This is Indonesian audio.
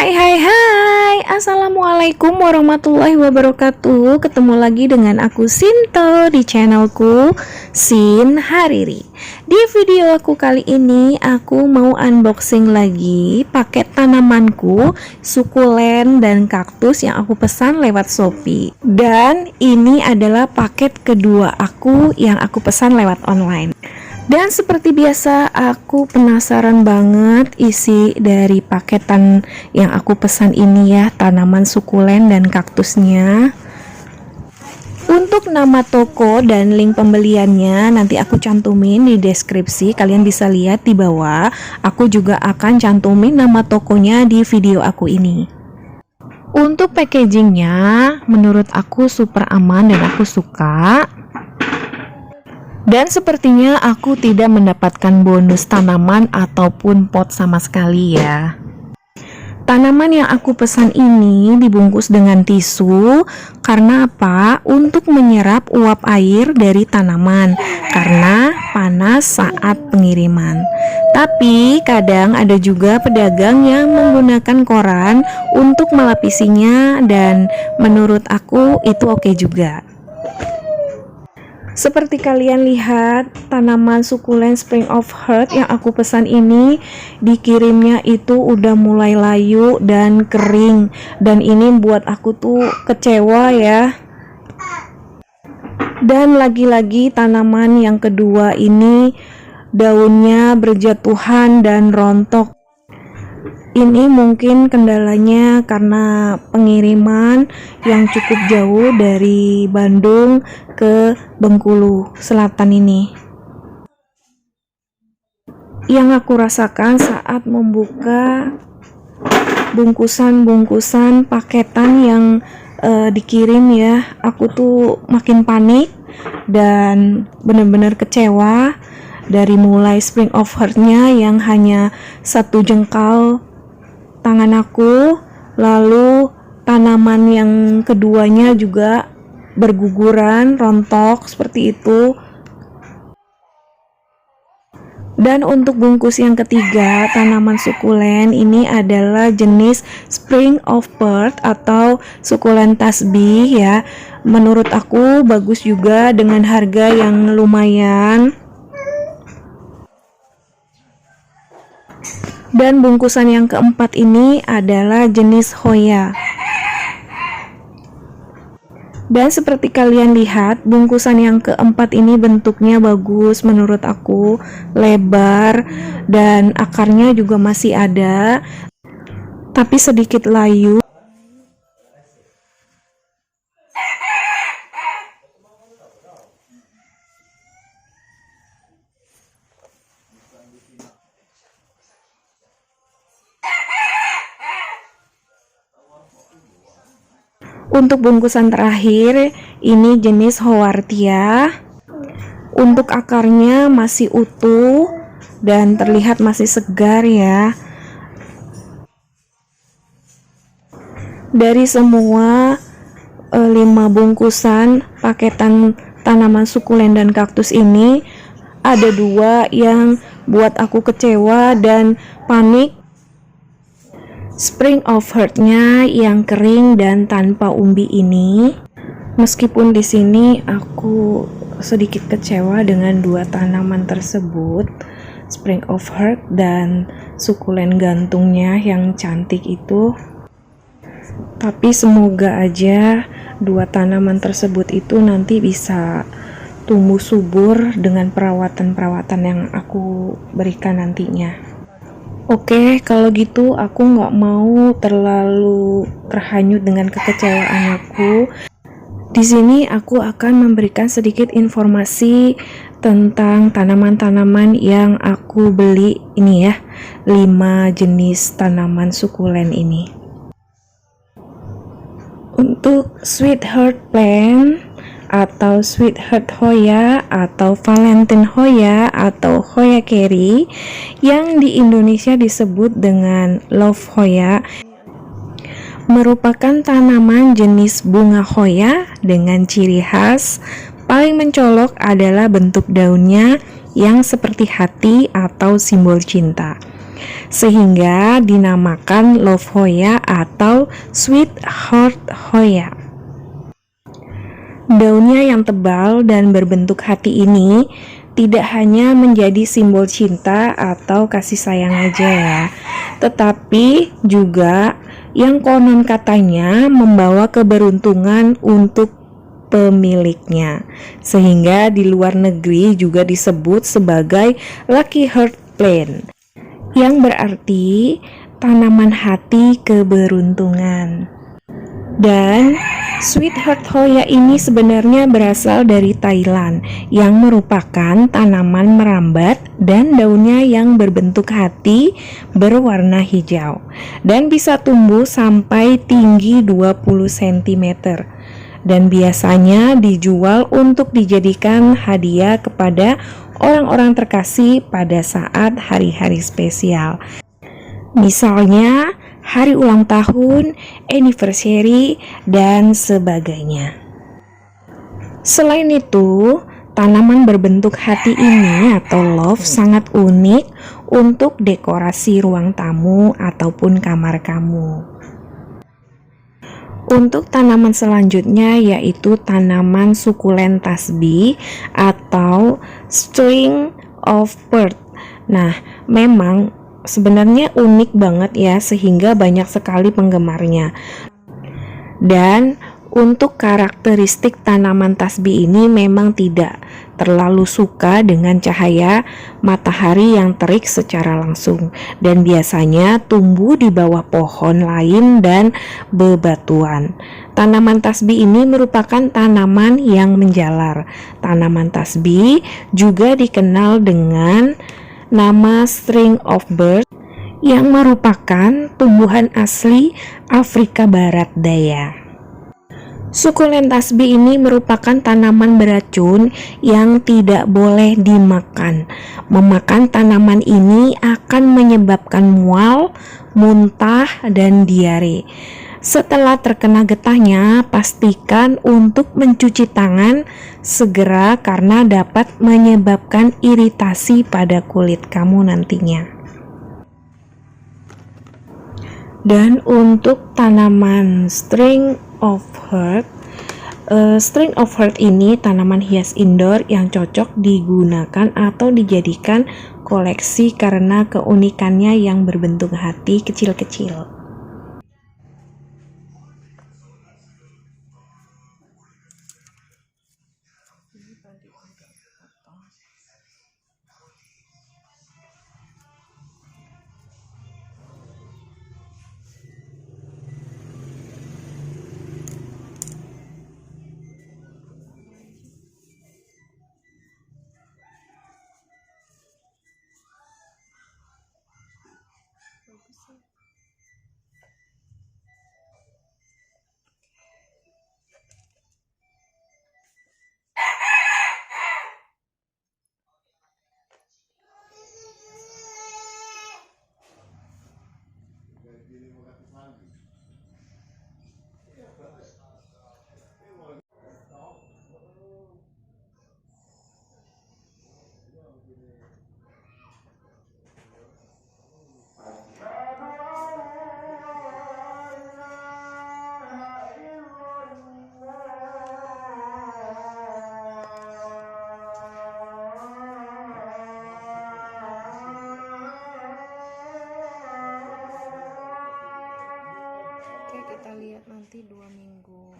Hai, Assalamualaikum warahmatullahi wabarakatuh. Ketemu lagi dengan aku Sinto di channelku Sin Hariri. Di video aku kali ini aku mau unboxing lagi paket tanamanku, sukulen dan kaktus yang aku pesan lewat Shopee. Dan ini adalah paket kedua aku yang aku pesan lewat online. Dan seperti biasa, aku penasaran banget isi dari paketan yang aku pesan ini ya, tanaman sukulen dan kaktusnya. Untuk nama toko dan link pembeliannya nanti aku cantumin di deskripsi, kalian bisa lihat di bawah. Aku juga akan cantumin nama tokonya di video aku ini. Untuk packagingnya menurut aku super aman dan aku suka. Dan sepertinya aku tidak mendapatkan bonus tanaman ataupun pot sama sekali ya. Tanaman yang aku pesan ini dibungkus dengan tisu. Karena apa? Untuk menyerap uap air dari tanaman karena panas saat pengiriman. Tapi kadang ada juga pedagang yang menggunakan koran untuk melapisinya, dan menurut aku itu oke juga. Seperti kalian lihat, tanaman sukulen Spring of Heart yang aku pesan ini dikirimnya itu udah mulai layu dan kering, dan ini buat aku tuh kecewa ya. Dan lagi-lagi tanaman yang kedua ini daunnya berjatuhan dan rontok. Ini mungkin kendalanya karena pengiriman yang cukup jauh dari Bandung ke Bengkulu Selatan ini. Yang aku rasakan saat membuka bungkusan-bungkusan paketan yang dikirim ya, aku tuh makin panik dan benar-benar kecewa. Dari mulai Spring of Heart-nya yang hanya satu jengkal tangan aku, lalu tanaman yang keduanya juga berguguran, rontok seperti itu. Dan untuk bungkus yang ketiga, tanaman sukulen ini adalah jenis Spring of Heart atau sukulen tasbih ya. Menurut aku bagus juga dengan harga yang lumayan. Dan bungkusan yang keempat ini adalah jenis Hoya. Dan seperti kalian lihat, bungkusan yang keempat ini bentuknya bagus menurut aku, lebar dan akarnya juga masih ada, tapi sedikit layu. Untuk bungkusan terakhir ini jenis Howartia. Untuk akarnya masih utuh dan terlihat masih segar ya. Dari semua 5 bungkusan paketan tanaman sukulen dan kaktus ini, ada 2 yang buat aku kecewa dan panik. Spring of Heart-nya yang kering dan tanpa umbi ini. Meskipun di sini aku sedikit kecewa dengan 2 tanaman tersebut, Spring of Heart dan sukulen gantungnya yang cantik itu. Tapi semoga aja 2 tanaman tersebut itu nanti bisa tumbuh subur dengan perawatan-perawatan yang aku berikan nantinya. Oke, kalau gitu aku nggak mau terlalu terhanyut dengan kekecewaan aku. Di sini aku akan memberikan sedikit informasi tentang tanaman-tanaman yang aku beli ini ya, 5 jenis tanaman sukulen ini. Untuk Sweet Heart Plant atau Sweet Heart Hoya atau Valentine Hoya atau Hoya Cherry yang di Indonesia disebut dengan Love Hoya, merupakan tanaman jenis bunga Hoya dengan ciri khas paling mencolok adalah bentuk daunnya yang seperti hati atau simbol cinta. sehingga dinamakan Love Hoya atau Sweetheart Hoya. Daunnya yang tebal dan berbentuk hati ini tidak hanya menjadi simbol cinta atau kasih sayang aja ya, tetapi juga yang konon katanya membawa keberuntungan untuk pemiliknya, sehingga di luar negeri juga disebut sebagai Lucky Heart Plant, yang berarti tanaman hati keberuntungan. Dan Sweetheart Hoya ini sebenarnya berasal dari Thailand, yang merupakan tanaman merambat dan daunnya yang berbentuk hati berwarna hijau dan bisa tumbuh sampai tinggi 20 cm, dan biasanya dijual untuk dijadikan hadiah kepada orang-orang terkasih pada saat hari-hari spesial, misalnya hari ulang tahun, anniversary, dan sebagainya. Selain itu, tanaman berbentuk hati ini atau love sangat unik untuk dekorasi ruang tamu ataupun kamar kamu. Untuk tanaman selanjutnya yaitu tanaman sukulen tasbih atau string of pearl. Nah, memang sebenarnya unik banget ya, sehingga banyak sekali penggemarnya. Dan untuk karakteristik tanaman tasbih ini memang tidak terlalu suka dengan cahaya matahari yang terik secara langsung, dan biasanya tumbuh di bawah pohon lain dan bebatuan. Tanaman tasbih ini merupakan tanaman yang menjalar. Tanaman tasbih juga dikenal dengan nama string of bird, yang merupakan tumbuhan asli Afrika Barat Daya. Sukulen tasbih ini merupakan tanaman beracun yang tidak boleh dimakan. Memakan tanaman ini akan menyebabkan mual, muntah, dan diare. Setelah terkena getahnya, pastikan untuk mencuci tangan segera karena dapat menyebabkan iritasi pada kulit kamu nantinya. Dan untuk tanaman string of heart, ini tanaman hias indoor yang cocok digunakan atau dijadikan koleksi karena keunikannya yang berbentuk hati kecil-kecil. Oke, kita lihat nanti 2 minggu.